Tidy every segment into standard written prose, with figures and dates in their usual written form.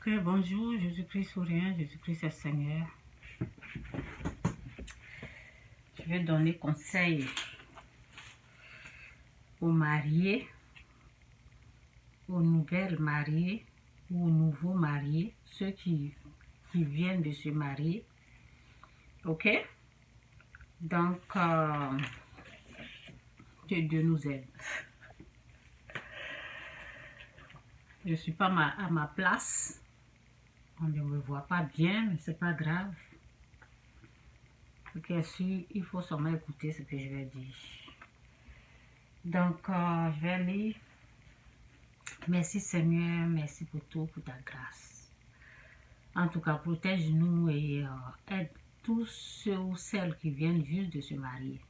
Que bonjour, Jésus-Christ souriant, Jésus-Christ est Seigneur. Je vais donner conseil aux mariés, aux nouvelles mariées ou aux nouveaux mariés, ceux qui viennent de se marier. Ok? Donc, que Dieu nous aide. Je ne suis pas à ma place. On ne me voit pas bien, mais c'est pas grave. Ok, il faut seulement écouter ce que je vais dire. Donc, je vais lire. Merci Seigneur, merci pour tout, pour ta grâce. En tout cas, protège-nous et aide tous ceux ou celles qui viennent juste de se marier.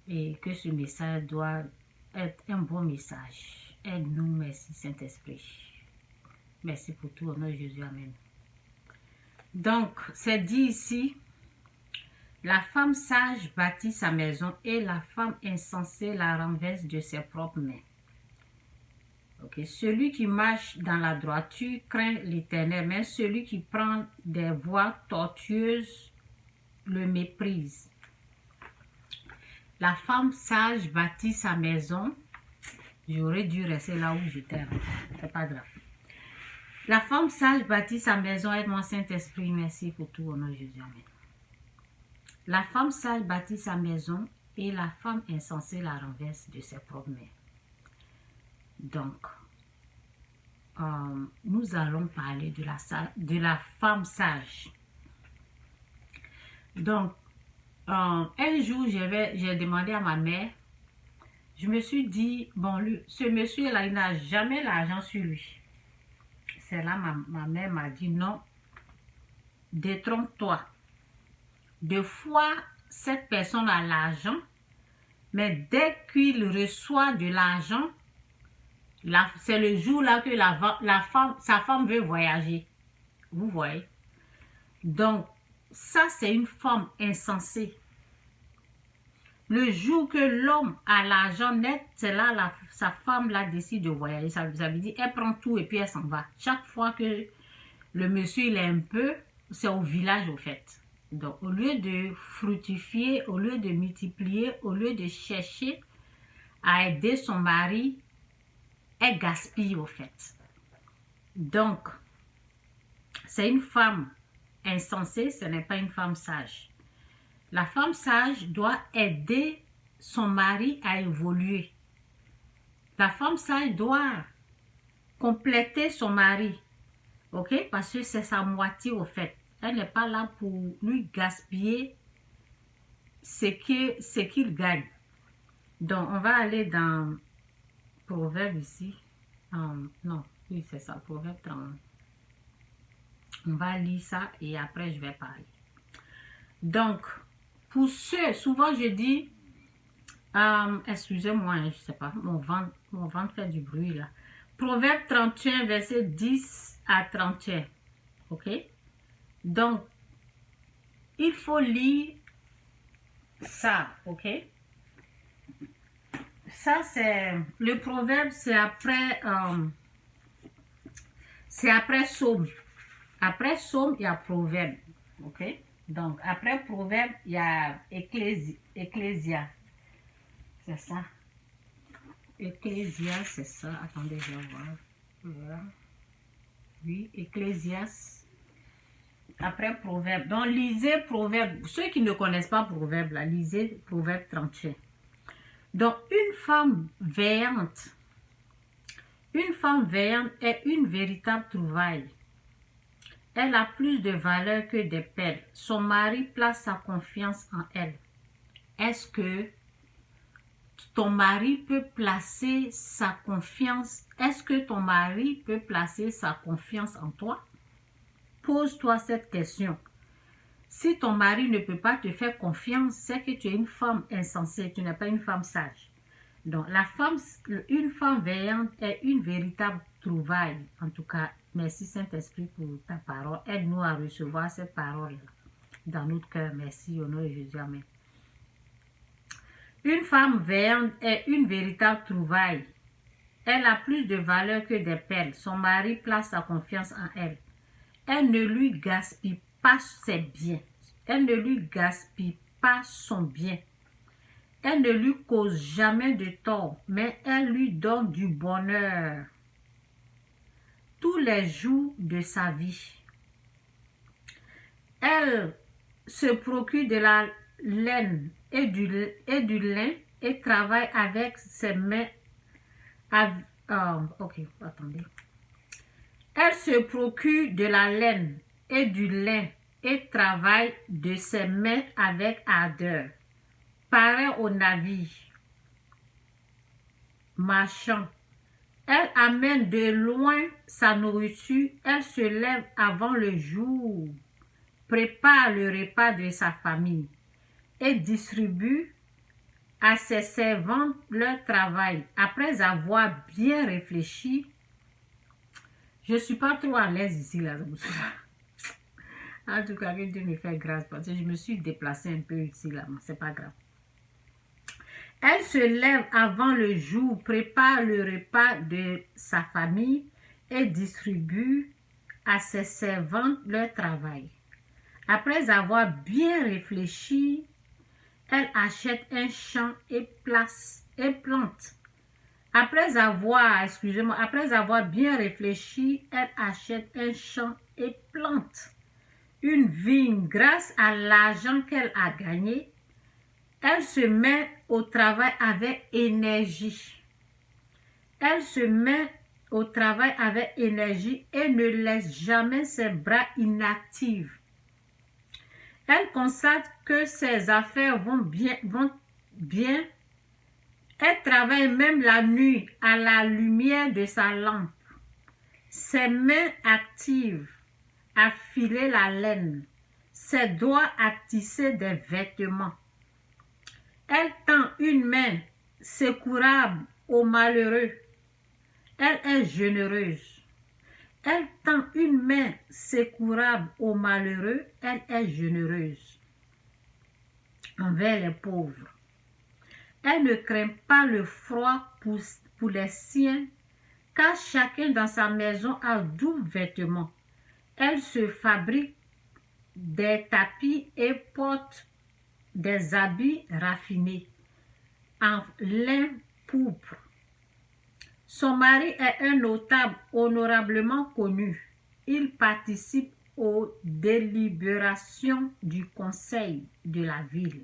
Et que ce message doit être un bon message. Aide-nous, merci Saint-Esprit. Merci pour tout, au nom de Jésus, amen. Donc, c'est dit ici, la femme sage bâtit sa maison et la femme insensée la renverse de ses propres mains. Okay. Celui qui marche dans la droiture craint l'Éternel, mais celui qui prend des voies tortueuses le méprise. La femme sage bâtit sa maison. J'aurais dû rester là où j'étais. C'est pas grave. La femme sage bâtit sa maison. Aide-moi Saint-Esprit. Merci pour tout. Au nom de Jésus. Amen. La femme sage bâtit sa maison et la femme insensée la renverse de ses propres mains. Donc, nous allons parler de la femme sage. Donc, un jour, j'ai demandé à ma mère, je me suis dit, bon, ce monsieur-là, il n'a jamais l'argent sur lui. C'est là ma mère m'a dit, non, détrompe-toi. Des fois, cette personne a l'argent, mais dès qu'il reçoit de l'argent, c'est le jour-là que sa femme veut voyager. Vous voyez? Donc, ça, c'est une femme insensée. Le jour que l'homme a l'argent net, c'est là sa femme là décide de voyager. Ça veut dire, elle prend tout et puis elle s'en va. Chaque fois que le monsieur il est un peu, c'est au village au fait. Donc, au lieu de fructifier, au lieu de multiplier, au lieu de chercher à aider son mari, elle gaspille au fait. Donc, c'est une femme insensée, ce n'est pas une femme sage. La femme sage doit aider son mari à évoluer. La femme sage doit compléter son mari, ok? Parce que c'est sa moitié au fait. Elle n'est pas là pour lui gaspiller ce qu'il gagne. Donc, on va aller dans Proverbe ici. Non, oui, c'est ça, Proverbe 30. On va lire ça et après je vais parler. Donc, pour ceux, souvent je dis, excusez-moi, je ne sais pas, mon ventre fait du bruit là. Proverbe 31, verset 10 à 31. Ok? Donc, il faut lire ça, ok? Ça, c'est, le proverbe, c'est après Psaume. Après Psaume, il y a Proverbe, ok? Donc, après Proverbe, il y a Ecclésia. C'est ça. Ecclésias, c'est ça. Attendez, je vais voir. Voilà. Oui, Ecclésias. Après Proverbe. Donc, lisez Proverbe. Ceux qui ne connaissent pas Proverbe, là, lisez Proverbe 31. Donc, une femme veillante est une véritable trouvaille. Elle a plus de valeur que des perles. Son mari place sa confiance en elle. Est-ce que ton mari peut placer sa confiance? Est-ce que ton mari peut placer sa confiance en toi? Pose-toi cette question. Si ton mari ne peut pas te faire confiance, c'est que tu es une femme insensée, tu n'es pas une femme sage. Donc, une femme veillante est une véritable trouvaille. En tout cas, merci Saint-Esprit pour ta parole. Aide-nous à recevoir cette parole dans notre cœur. Merci au nom de Jésus. Amen. Une femme veillante est une véritable trouvaille. Elle a plus de valeur que des perles. Son mari place sa confiance en elle. Elle ne lui gaspille pas ses biens. Elle ne lui gaspille pas son bien. Elle ne lui cause jamais de tort, mais elle lui donne du bonheur tous les jours de sa vie. Elle se procure de la laine et du lin et travaille avec ses mains. Ok, attendez. Elle se procure de la laine et du lin et travaille de ses mains avec ardeur. Pareil au navire marchand. Elle amène de loin sa nourriture. Elle se lève avant le jour, prépare le repas de sa famille et distribue à ses servantes leur travail. Après avoir bien réfléchi, je ne suis pas trop à l'aise ici, là. En tout cas, que Dieu me fait grâce parce que je me suis déplacée un peu ici, là. C'est pas grave. Elle se lève avant le jour, prépare le repas de sa famille et distribue à ses servantes leur travail. Après avoir bien réfléchi, elle achète un champ et plante. Après avoir bien réfléchi, elle achète un champ et plante une vigne grâce à l'argent qu'elle a gagné. Elle se met au travail avec énergie. Elle se met au travail avec énergie et ne laisse jamais ses bras inactifs. Elle constate que ses affaires vont bien. Elle travaille même la nuit à la lumière de sa lampe. Ses mains actives à filer la laine, ses doigts à tisser des vêtements. Elle tend une main secourable aux malheureux. Elle est généreuse. Elle tend une main secourable aux malheureux. Elle est généreuse envers les pauvres. Elle ne craint pas le froid pour les siens, car chacun dans sa maison a 12 vêtements. Elle se fabrique des tapis et porte des habits raffinés en lin pourpre. Son mari est un notable honorablement connu. Il participe aux délibérations du conseil de la ville.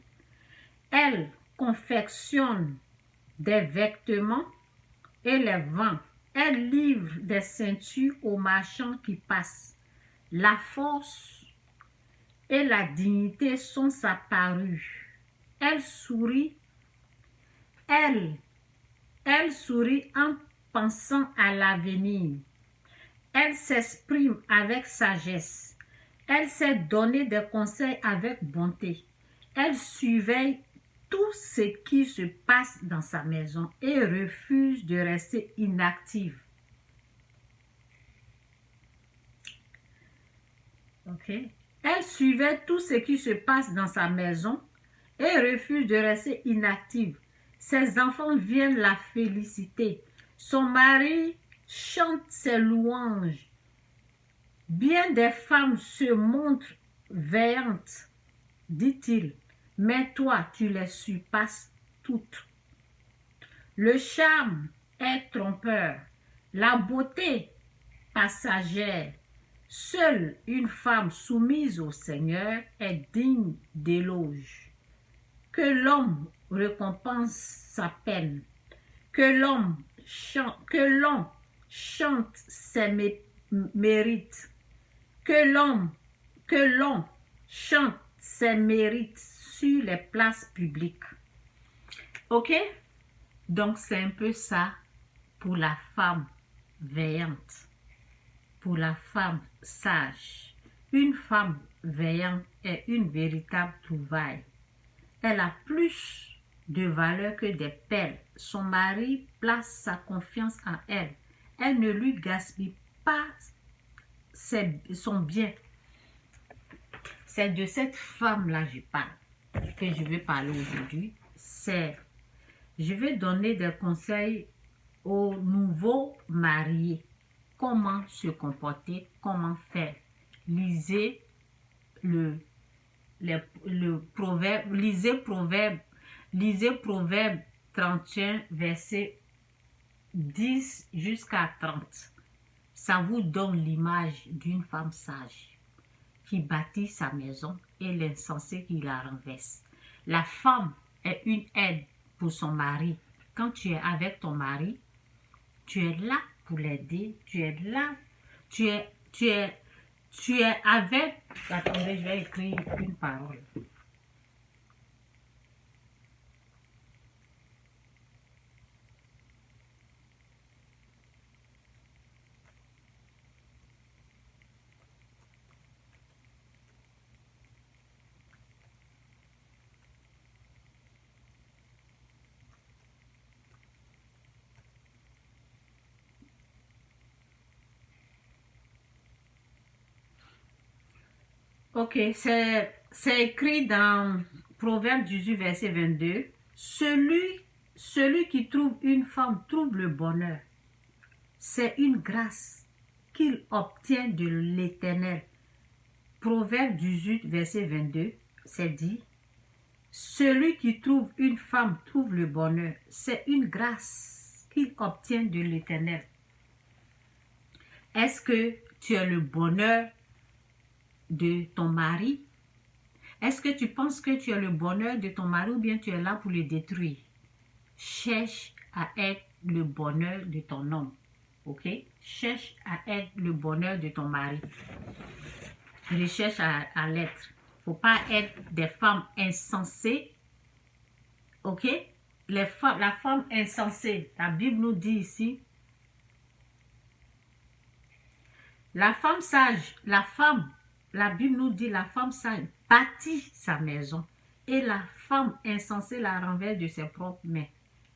Elle confectionne des vêtements et les vend. Elle livre des ceintures aux marchands qui passent. La force et la dignité sont sa parure. Elle sourit. Elle sourit en pensant à l'avenir. Elle s'exprime avec sagesse. Elle sait donner des conseils avec bonté. Elle surveille tout ce qui se passe dans sa maison et refuse de rester inactive. Ok? Elle surveille tout ce qui se passe dans sa maison et refuse de rester inactive. Ses enfants viennent la féliciter. Son mari chante ses louanges. Bien des femmes se montrent veillantes, dit-il, mais toi, tu les surpasses toutes. Le charme est trompeur, la beauté passagère. Seule une femme soumise au Seigneur est digne d'éloge. Que l'homme récompense sa peine, que l'on chante ses mérites, que l'on chante ses mérites sur les places publiques. Ok? Donc c'est un peu ça pour la femme veillante, pour la femme sage. Une femme veillante est une véritable trouvaille. Elle a plus de valeur que des perles. Son mari place sa confiance en elle. Elle ne lui gaspille pas son bien. C'est de cette femme-là que je parle, que je vais parler aujourd'hui. Je vais donner des conseils aux nouveaux mariés comment se comporter, comment faire. Lisez le proverbe, lisez Proverbe 31, verset 10 jusqu'à 30. Ça vous donne l'image d'une femme sage qui bâtit sa maison et l'insensé qui la renverse. La femme est une aide pour son mari. Quand tu es avec ton mari, tu es là pour l'aider, tu es là, tu es avec... Attendez, je vais écrire une parole. Ok, c'est écrit dans Proverbe 18, verset 22. Celui qui trouve une femme trouve le bonheur. C'est une grâce qu'il obtient de l'Éternel. Proverbe 18, verset 22, c'est dit, celui qui trouve une femme trouve le bonheur. C'est une grâce qu'il obtient de l'Éternel. Est-ce que tu as le bonheur de ton mari? Est-ce que tu penses que tu as le bonheur de ton mari ou bien tu es là pour le détruire? Cherche à être le bonheur de ton homme. Ok? Cherche à être le bonheur de ton mari. Recherche à l'être. Il ne faut pas être des femmes insensées. Ok? La femme insensée, la Bible nous dit ici, la femme sage, la Bible nous dit la femme sage bâtit sa maison et la femme insensée la renverse de ses propres mains.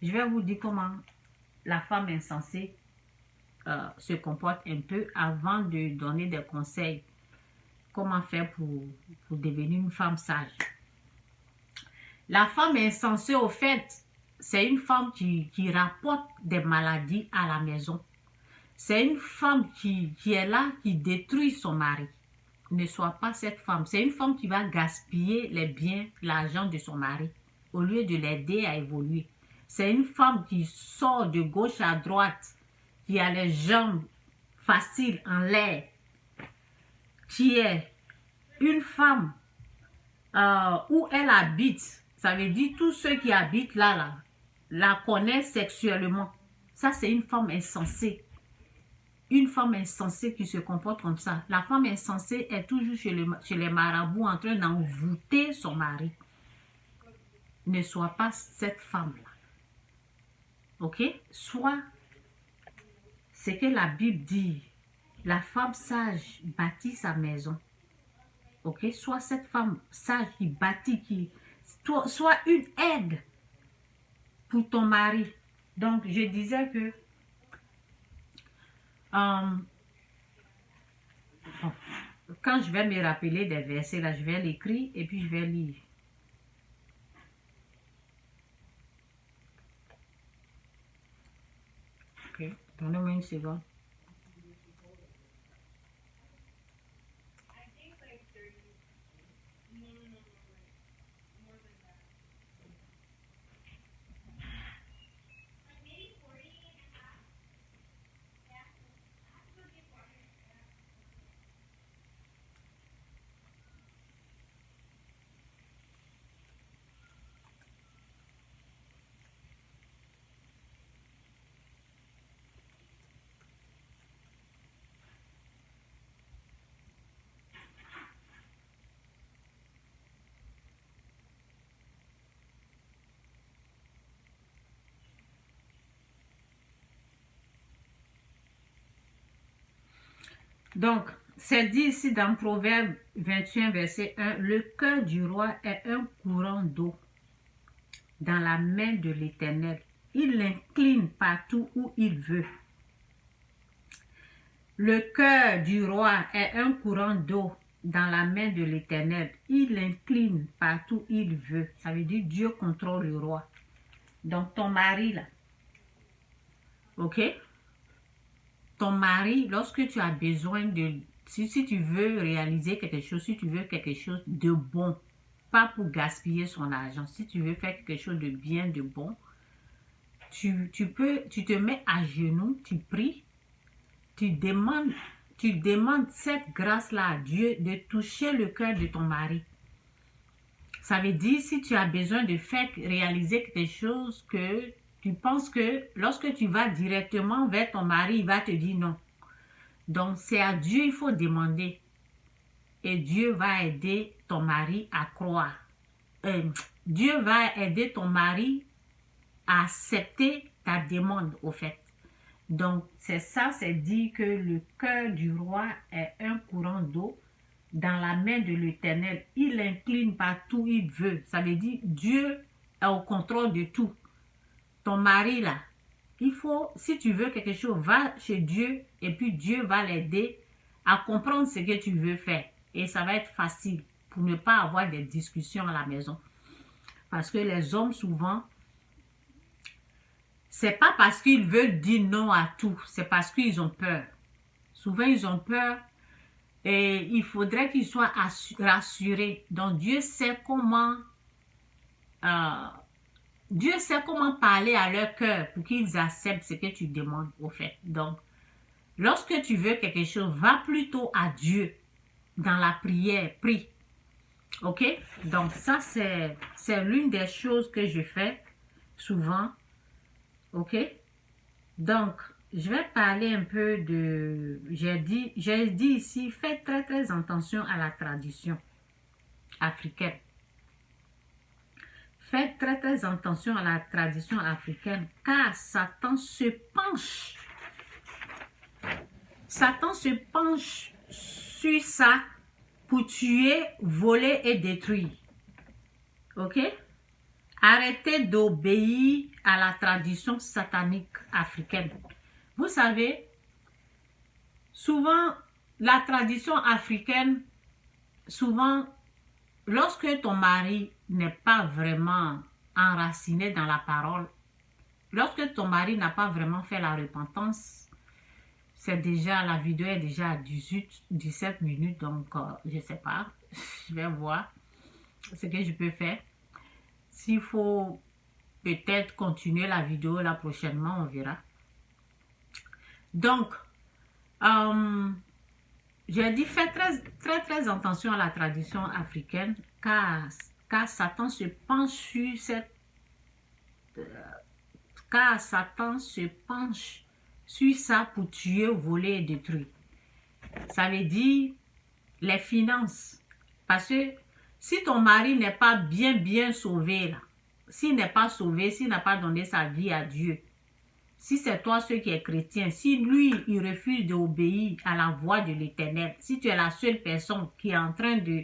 Je vais vous dire comment la femme insensée se comporte un peu avant de donner des conseils. Comment faire pour devenir une femme sage. La femme insensée, au fait, c'est une femme qui rapporte des maladies à la maison. C'est une femme qui est là, qui détruit son mari. Ne sois pas cette femme. C'est une femme qui va gaspiller les biens, l'argent de son mari, au lieu de l'aider à évoluer. C'est une femme qui sort de gauche à droite, qui a les jambes faciles en l'air, qui est une femme où elle habite. Ça veut dire tous ceux qui habitent là, la connaissent sexuellement. Ça, c'est une femme insensée. Une femme insensée qui se comporte comme ça. La femme insensée est toujours chez les marabouts en train d'envoûter son mari. Ne sois pas cette femme-là. Ok? Sois ce que la Bible dit. La femme sage bâtit sa maison. Ok? Sois cette femme sage qui bâtit, sois une aide pour ton mari. Donc, je disais que quand je vais me rappeler des versets, là, je vais l'écrire et puis je vais lire. Ok, donnez-moi une seconde. Donc, c'est dit ici dans Proverbe 21, verset 1, le cœur du roi est un courant d'eau dans la main de l'Éternel. Il l'incline partout où il veut. Le cœur du roi est un courant d'eau dans la main de l'Éternel. Il l'incline partout où il veut. Ça veut dire Dieu contrôle le roi. Donc ton mari là, Ok? Ton mari, lorsque tu as besoin de... Si tu veux réaliser quelque chose, si tu veux quelque chose de bon, pas pour gaspiller son argent, si tu veux faire quelque chose de bien, de bon, tu te mets à genoux, tu pries, tu demandes cette grâce-là à Dieu de toucher le cœur de ton mari. Ça veut dire, si tu as besoin de faire réaliser quelque chose que tu penses que lorsque tu vas directement vers ton mari, il va te dire non. Donc, c'est à Dieu il faut demander. Et Dieu va aider ton mari à croire. Dieu va aider ton mari à accepter ta demande, au fait. Donc, c'est ça, c'est dit que le cœur du roi est un courant d'eau dans la main de l'Éternel. Il incline partout où il veut. Ça veut dire Dieu est au contrôle de tout. Ton mari, là, il faut, si tu veux quelque chose, va chez Dieu et puis Dieu va l'aider à comprendre ce que tu veux faire. Et ça va être facile pour ne pas avoir des discussions à la maison. Parce que les hommes, souvent, c'est pas parce qu'ils veulent dire non à tout, c'est parce qu'ils ont peur. Souvent, ils ont peur et il faudrait qu'ils soient rassurés. Donc, Dieu sait comment parler à leur cœur pour qu'ils acceptent ce que tu demandes, au fait. Donc, lorsque tu veux quelque chose, va plutôt à Dieu dans la prière, prie. Ok? Donc, ça, c'est l'une des choses que je fais souvent. Ok? Donc, je vais parler un peu de... J'ai dit ici, faites très très attention à la tradition africaine. Faites très très attention à la tradition africaine car Satan se penche. Satan se penche sur ça pour tuer, voler et détruire. Ok? Arrêtez d'obéir à la tradition satanique africaine. Vous savez, souvent, la tradition africaine, souvent, lorsque ton mari n'est pas vraiment enraciné dans la parole, lorsque ton mari n'a pas vraiment fait la repentance, c'est déjà, la vidéo est déjà à 17 minutes, donc je ne sais pas, je vais voir ce que je peux faire. S'il faut peut-être continuer la vidéo là prochainement, on verra. Donc, j'ai dit, faites très attention à la tradition africaine, car Satan se penche sur cette... car Satan se penche sur ça pour tuer, voler et détruire. Ça veut dire les finances. Parce que si ton mari n'est pas bien sauvé, là, s'il n'est pas sauvé, s'il n'a pas donné sa vie à Dieu, si c'est toi ceux qui est chrétien, si lui, il refuse d'obéir à la voix de l'Éternel, si tu es la seule personne qui est en train de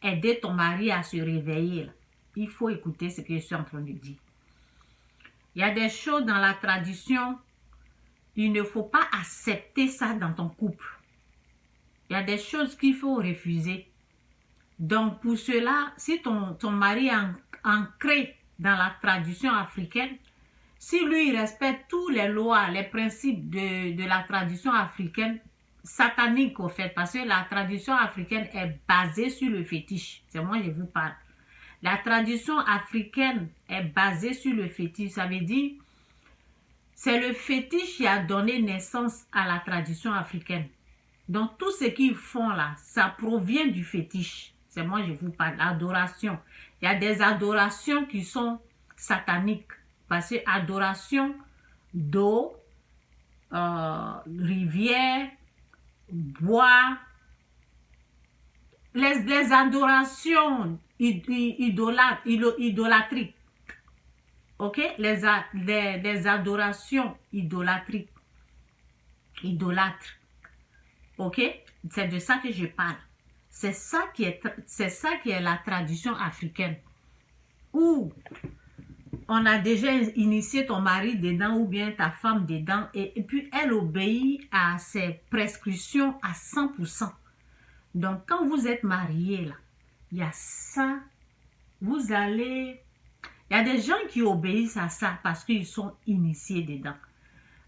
aider ton mari à se réveiller, là, il faut écouter ce que je suis en train de dire. Il y a des choses dans la tradition, il ne faut pas accepter ça dans ton couple. Il y a des choses qu'il faut refuser. Donc, pour cela, si ton mari est ancré dans la tradition africaine, si lui, il respecte tous les lois, les principes de la tradition africaine, satanique au fait, parce que la tradition africaine est basée sur le fétiche. C'est moi, je vous parle. La tradition africaine est basée sur le fétiche. Ça veut dire, c'est le fétiche qui a donné naissance à la tradition africaine. Donc, tout ce qu'ils font là, ça provient du fétiche. C'est moi, je vous parle. Adoration. Il y a des adorations qui sont sataniques. Parce que adoration d'eau, rivière, bois, les adorations idolâtriques. Ok? Les adorations idolâtriques. Idolâtres. Ok? C'est de ça que je parle. C'est ça qui est la tradition africaine. Où on a déjà initié ton mari dedans ou bien ta femme dedans et puis elle obéit à ses prescriptions à 100%. Donc, quand vous êtes mariés, là, il y a ça. Vous allez... Il y a des gens qui obéissent à ça parce qu'ils sont initiés dedans.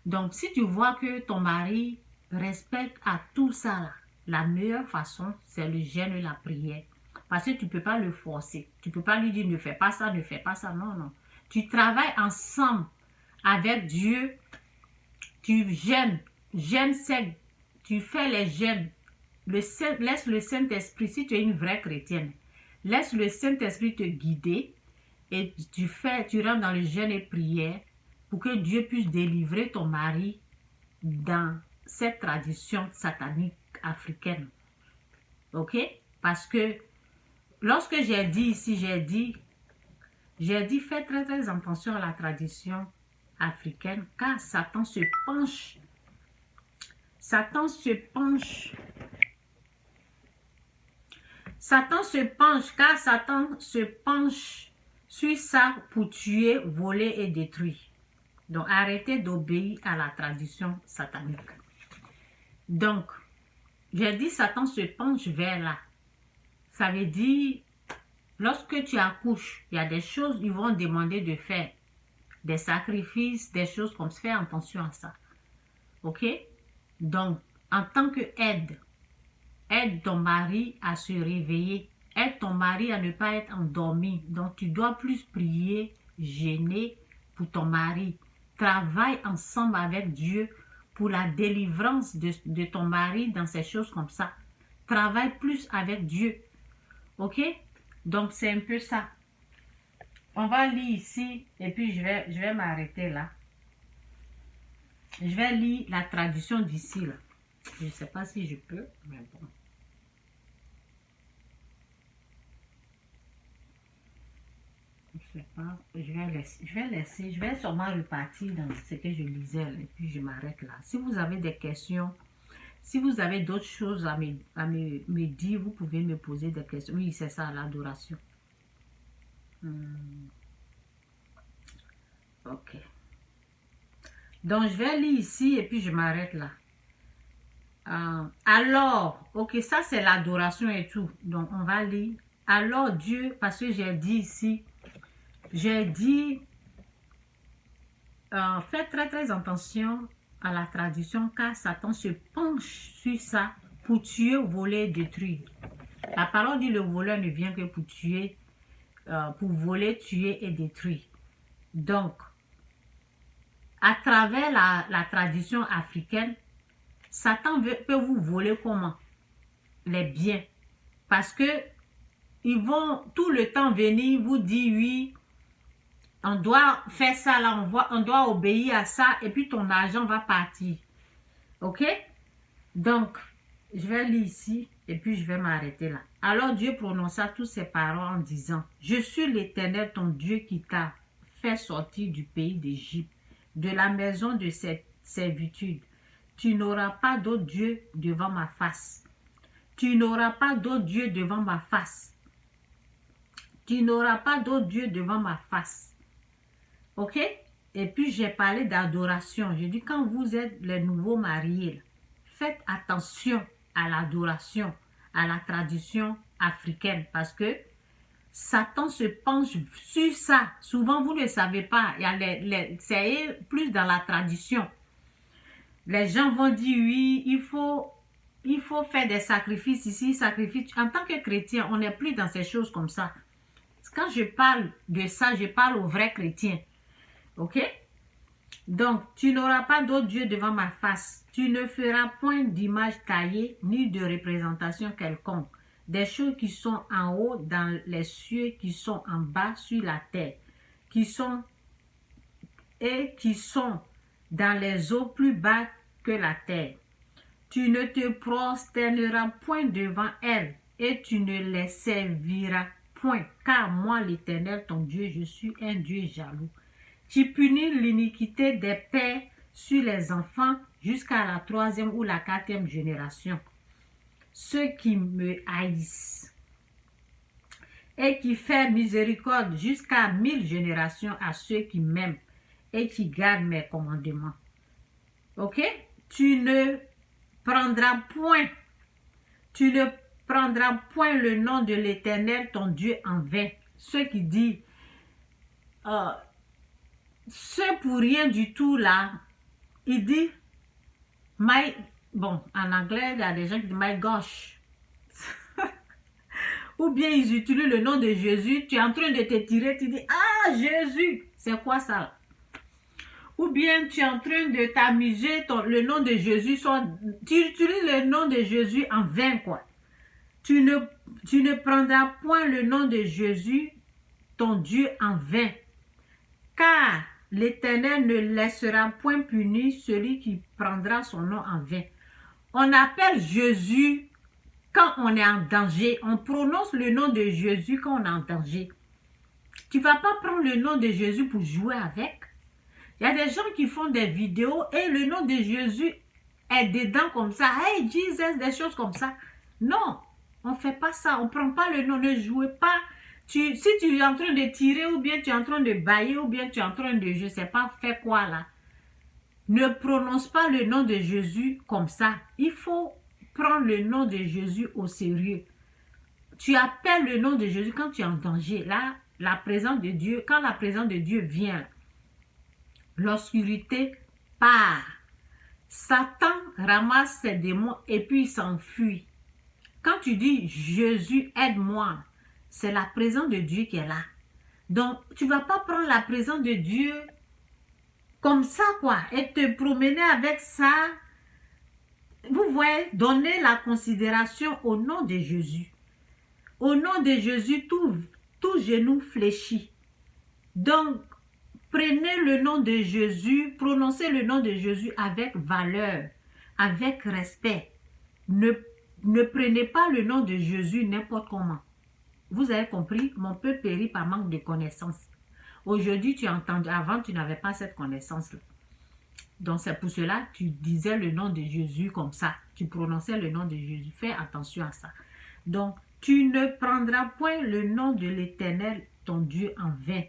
Donc, si tu vois que ton mari respecte à tout ça, là, la meilleure façon, c'est le jeûne et la prière. Parce que tu ne peux pas le forcer. Tu ne peux pas lui dire ne fais pas ça, ne fais pas ça. Non, non. Tu travailles ensemble avec Dieu. Tu jeûnes. Jeûne sec. Tu fais les jeûnes. Laisse le Saint-Esprit, si tu es une vraie chrétienne, laisse le Saint-Esprit te guider et tu rentres dans le jeûne et prière pour que Dieu puisse délivrer ton mari dans cette tradition satanique africaine. Ok? Parce que lorsque j'ai dit ici, j'ai dit fais très très attention à la tradition africaine car Satan se penche. Satan se penche sur ça pour tuer, voler et détruire. Donc, arrêtez d'obéir à la tradition satanique. Donc, j'ai dit Satan se penche vers là. Ça veut dire, lorsque tu accouches, il y a des choses, ils vont demander de faire. Des sacrifices, des choses comme ça. Fais attention à ça. Ok? Donc, en tant que aide ton mari à se réveiller. Aide ton mari à ne pas être endormi. Donc, tu dois plus prier, jeûner pour ton mari. Travaille ensemble avec Dieu pour la délivrance de ton mari dans ces choses comme ça. Travaille plus avec Dieu. Ok? Donc, c'est un peu ça. On va lire ici et puis je vais m'arrêter là. Je vais lire la traduction d'ici là. Je ne sais pas si je peux, mais bon. Je sais pas, je vais sûrement repartir dans ce que je lisais et puis je m'arrête là. Si vous avez des questions, si vous avez d'autres choses à me dire, vous pouvez me poser des questions. Oui, c'est ça, l'adoration. Ok. Donc, je vais lire ici et puis je m'arrête là. Alors, ok, ça c'est l'adoration et tout. Donc, on va lire. Alors, Dieu, parce que j'ai dit ici, faites très très attention à la tradition car Satan se penche sur ça pour tuer, voler, détruire. La parole dit le voleur ne vient que pour tuer, pour voler, tuer et détruire. Donc, à travers la tradition africaine, Satan peut vous voler comment? Les biens. Parce que ils vont tout le temps venir vous dire oui, on doit faire ça là, on doit obéir à ça et puis ton argent va partir. Ok? Donc, je vais lire ici et puis je vais m'arrêter là. Alors Dieu prononça toutes ces paroles en disant, je suis l'Éternel ton Dieu qui t'a fait sortir du pays d'Égypte, de la maison de cette servitude. Tu n'auras pas d'autre Dieu devant ma face. Tu n'auras pas d'autre Dieu devant ma face. Tu n'auras pas d'autre Dieu devant ma face. Ok? Et puis j'ai parlé d'adoration. J'ai dit quand vous êtes les nouveaux mariés, faites attention à l'adoration, à la tradition africaine. Parce que Satan se penche sur ça. Souvent vous ne le savez pas. C'est plus dans la tradition. Les gens vont dire oui, il faut faire des sacrifices ici, sacrifices. En tant que chrétien, on n'est plus dans ces choses comme ça. Quand je parle de ça, je parle aux vrais chrétiens. Ok? Donc, tu n'auras pas d'autre Dieu devant ma face. Tu ne feras point d'image taillée, ni de représentation quelconque. Des choses qui sont en haut dans les cieux, qui sont en bas sur la terre, qui sont dans les eaux plus bas que la terre. Tu ne te prosterneras point devant elles, et tu ne les serviras point, car moi, l'Éternel, ton Dieu, je suis un Dieu jaloux. Tu punis l'iniquité des pères sur les enfants jusqu'à la 3e ou la 4e génération. Ceux qui me haïssent. Et qui fait miséricorde jusqu'à 1000 générations à ceux qui m'aiment et qui gardent mes commandements. Ok? Tu ne prendras point le nom de l'Éternel, ton Dieu, en vain. Ceux qui disent, ce pour rien du tout là, il dit, bon, en anglais, il y a des gens qui disent my gosh. Ou bien ils utilisent le nom de Jésus, tu es en train de te tirer, tu dis, ah, Jésus, c'est quoi ça? Ou bien tu es en train de t'amuser, le nom de Jésus, tu utilises le nom de Jésus en vain, quoi. Tu ne prendras point le nom de Jésus, ton Dieu, en vain. Car l'Éternel ne laissera point puni celui qui prendra son nom en vain. On appelle Jésus quand on est en danger. On prononce le nom de Jésus quand on est en danger. Tu ne vas pas prendre le nom de Jésus pour jouer avec. Il y a des gens qui font des vidéos et le nom de Jésus est dedans comme ça. Hey Jesus, des choses comme ça. Non, on ne fait pas ça. On ne prend pas le nom, ne jouez pas. Si tu es en train de tirer ou bien tu es en train de bailler ou bien tu es en train de, je ne sais pas, faire quoi là. Ne prononce pas le nom de Jésus comme ça. Il faut prendre le nom de Jésus au sérieux. Tu appelles le nom de Jésus quand tu es en danger. Là, la présence de Dieu, quand la présence de Dieu vient, l'obscurité part. Satan ramasse ses démons et puis il s'enfuit. Quand tu dis Jésus, aide-moi, c'est la présence de Dieu qui est là. Donc, tu ne vas pas prendre la présence de Dieu comme ça, quoi, et te promener avec ça. Vous voyez, donner la considération au nom de Jésus. Au nom de Jésus, tout genou fléchit. Donc, prenez le nom de Jésus, prononcez le nom de Jésus avec valeur, avec respect. Ne prenez pas le nom de Jésus n'importe comment. Vous avez compris, mon peuple périt par manque de connaissance. Aujourd'hui, tu as entendu, avant, tu n'avais pas cette connaissance-là. Donc, c'est pour cela que tu disais le nom de Jésus comme ça. Tu prononçais le nom de Jésus. Fais attention à ça. Donc, tu ne prendras point le nom de l'Éternel, ton Dieu, en vain.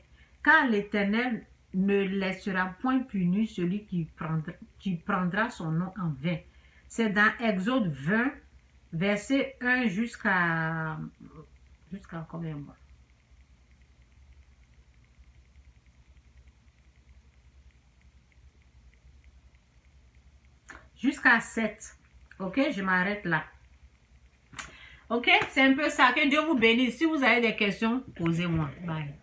Car l'Éternel ne laissera point puni celui qui prendra son nom en vain. C'est dans Exode 20, verset 1 jusqu'à combien de mois? Jusqu'à 7. Ok, je m'arrête là. Ok, c'est un peu ça. Que Dieu vous bénisse. Si vous avez des questions, posez-moi. Bye.